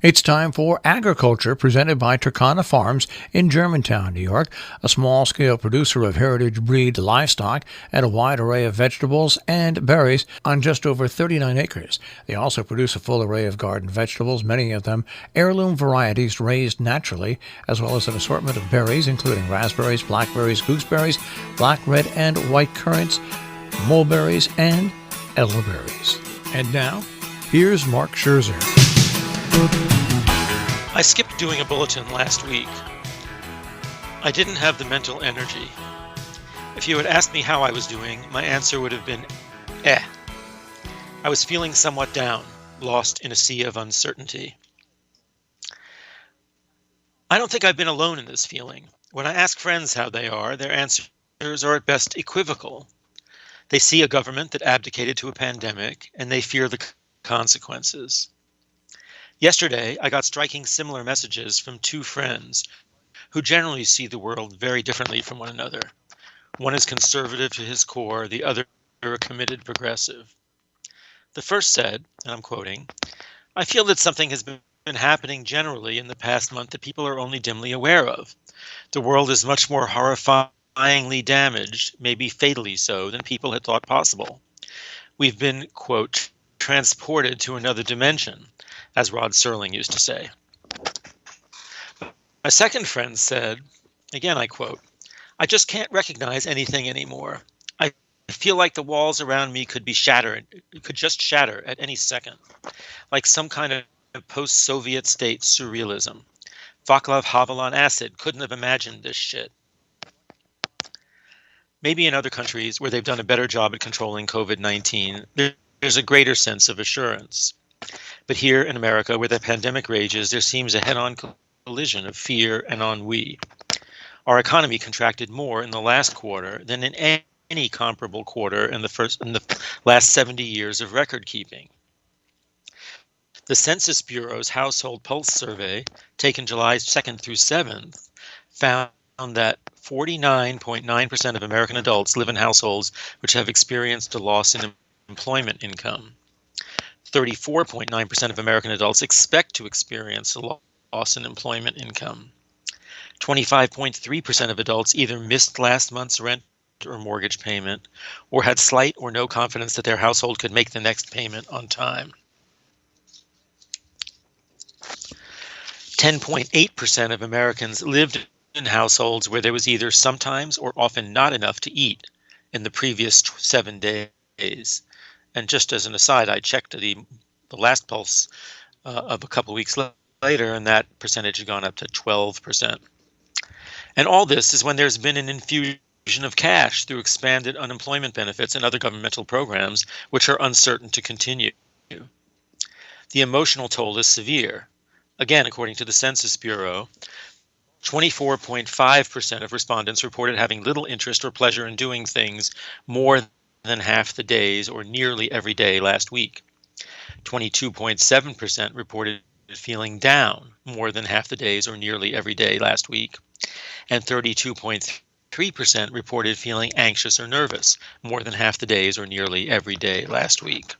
It's time for Agriculture, presented by Turkana Farms in Germantown, New York, a small-scale producer of heritage breed livestock and a wide array of vegetables and berries on just over 39 acres. They also produce a full array of garden vegetables, many of them heirloom varieties raised naturally, as well as an assortment of berries, including raspberries, blackberries, gooseberries, black, red, and white currants, mulberries, and elderberries. And now, here's Mark Scherzer. I skipped doing a bulletin last week. I didn't have the mental energy. If you had asked me how I was doing, my answer would have been, I was feeling somewhat down, lost in a sea of uncertainty. I don't think I've been alone in this feeling. When I ask friends how they are, their answers are at best equivocal. They see a government that abdicated to a pandemic, and they fear the consequences. Yesterday, I got striking similar messages from two friends who generally see the world very differently from one another. One is conservative to his core, the other a committed progressive. The first said, and I'm quoting, "I feel that something has been happening generally in the past month that people are only dimly aware of. The world is much more horrifyingly damaged, maybe fatally so, than people had thought possible. We've been, quote, transported to another dimension, as Rod Serling used to say." My second friend said, again I quote, "I just can't recognize anything anymore. I feel like the walls around me could just shatter at any second, like some kind of post-Soviet state surrealism. Vaclav Havel on acid couldn't have imagined this shit." Maybe in other countries where they've done a better job at controlling COVID-19, there's a greater sense of assurance. But here in America, where the pandemic rages, there seems a head-on collision of fear and ennui. Our economy contracted more in the last quarter than in any comparable quarter in the last 70 years of record keeping. The Census Bureau's Household Pulse Survey, taken July 2nd through 7th, found that 49.9% of American adults live in households which have experienced a loss in employment income. 34.9% of American adults expect to experience a loss in employment income. 25.3% of adults either missed last month's rent or mortgage payment, or had slight or no confidence that their household could make the next payment on time. 10.8% of Americans lived in households where there was either sometimes or often not enough to eat in the previous 7 days. And just as an aside, I checked the last pulse of a couple of weeks later, and that percentage had gone up to 12%. And all this is when there's been an infusion of cash through expanded unemployment benefits and other governmental programs, which are uncertain to continue. The emotional toll is severe. Again, according to the Census Bureau, 24.5% of respondents reported having little interest or pleasure in doing things more than half the days or nearly every day last week. 22.7% reported feeling down more than half the days or nearly every day last week. And 32.3% reported feeling anxious or nervous more than half the days or nearly every day last week.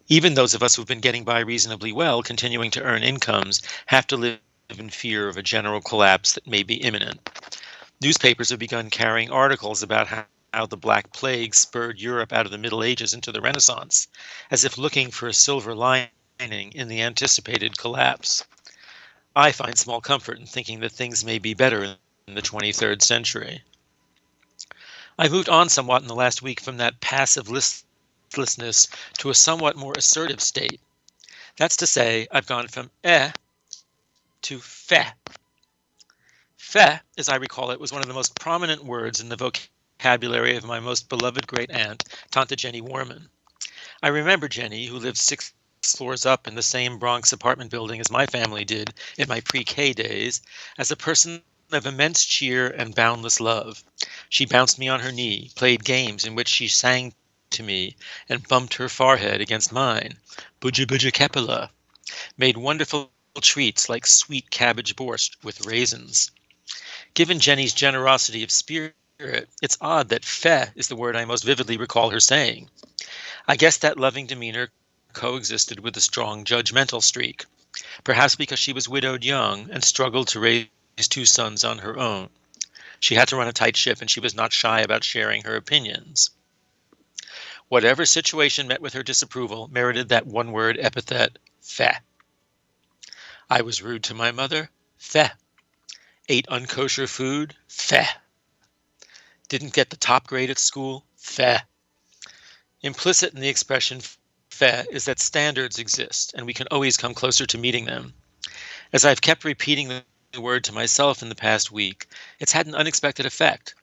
Even those of us who've been getting by reasonably well, continuing to earn incomes, have to live in fear of a general collapse that may be imminent. Newspapers have begun carrying articles about how the Black Plague spurred Europe out of the Middle Ages into the Renaissance, as if looking for a silver lining in the anticipated collapse. I find small comfort in thinking that things may be better in the 23rd century. I've moved on somewhat in the last week from that passive listlessness to a somewhat more assertive state. That's to say, I've gone from to fait. Fait, as I recall it, was one of the most prominent words in the vocabulary of my most beloved great aunt, Tante Jenny Warman. I remember Jenny, who lived 6 floors up in the same Bronx apartment building as my family did in my pre-K days, as a person of immense cheer and boundless love. She bounced me on her knee, played games in which she sang to me, and bumped her forehead against mine, Budja Budja Kepala, made wonderful treats like sweet cabbage borscht with raisins. Given Jenny's generosity of spirit, it's odd that fait is the word I most vividly recall her saying. I guess that loving demeanor coexisted with a strong judgmental streak, perhaps because she was widowed young and struggled to raise two sons on her own. She had to run a tight ship, and she was not shy about sharing her opinions. Whatever situation met with her disapproval merited that one-word epithet, feh. I was rude to my mother, feh. Ate unkosher food, feh. Didn't get the top grade at school, feh. Implicit in the expression feh is that standards exist, and we can always come closer to meeting them. As I've kept repeating the word to myself in the past week, it's had an unexpected effect.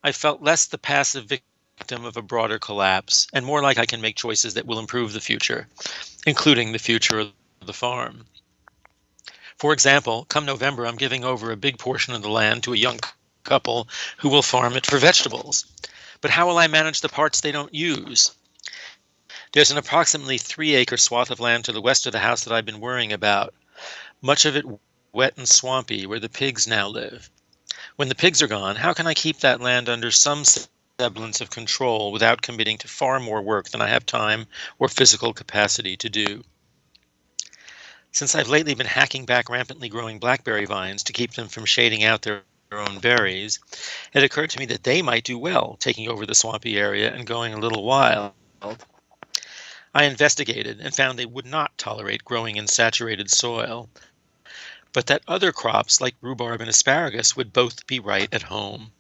I felt less the passive victim of a broader collapse, and more like I can make choices that will improve the future, including the future of the farm. For example, come November, I'm giving over a big portion of the land to a young couple who will farm it for vegetables. But how will I manage the parts they don't use? There's an approximately 3-acre swath of land to the west of the house that I've been worrying about, much of it wet and swampy, where the pigs now live. When the pigs are gone, how can I keep that land under some semblance of control without committing to far more work than I have time or physical capacity to do? Since I've lately been hacking back rampantly growing blackberry vines to keep them from shading out their own berries, it occurred to me that they might do well taking over the swampy area and going a little wild. I investigated and found they would not tolerate growing in saturated soil, but that other crops like rhubarb and asparagus would both be right at home.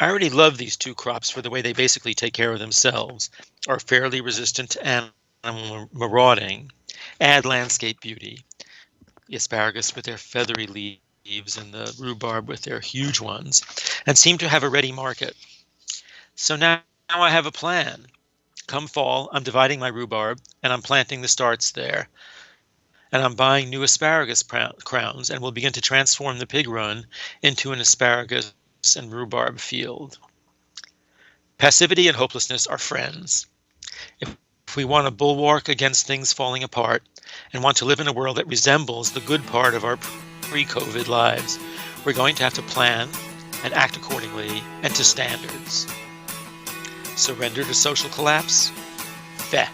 I already love these two crops for the way they basically take care of themselves, are fairly resistant to animal marauding, add landscape beauty, the asparagus with their feathery leaves and the rhubarb with their huge ones, and seem to have a ready market. So now I have a plan. Come fall, I'm dividing my rhubarb, and I'm planting the starts there. And I'm buying new asparagus crowns, and will begin to transform the pig run into an asparagus and rhubarb field. Passivity and hopelessness are friends. If we want to bulwark against things falling apart and want to live in a world that resembles the good part of our pre-COVID lives, we're going to have to plan and act accordingly and to standards. Surrender to social collapse? Feh.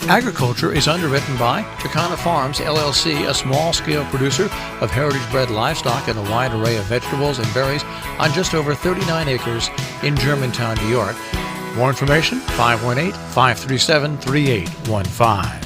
Agriculture is underwritten by Turkana Farms, LLC, a small-scale producer of heritage-bred livestock and a wide array of vegetables and berries on just over 39 acres in Germantown, New York. More information, 518-537-3815.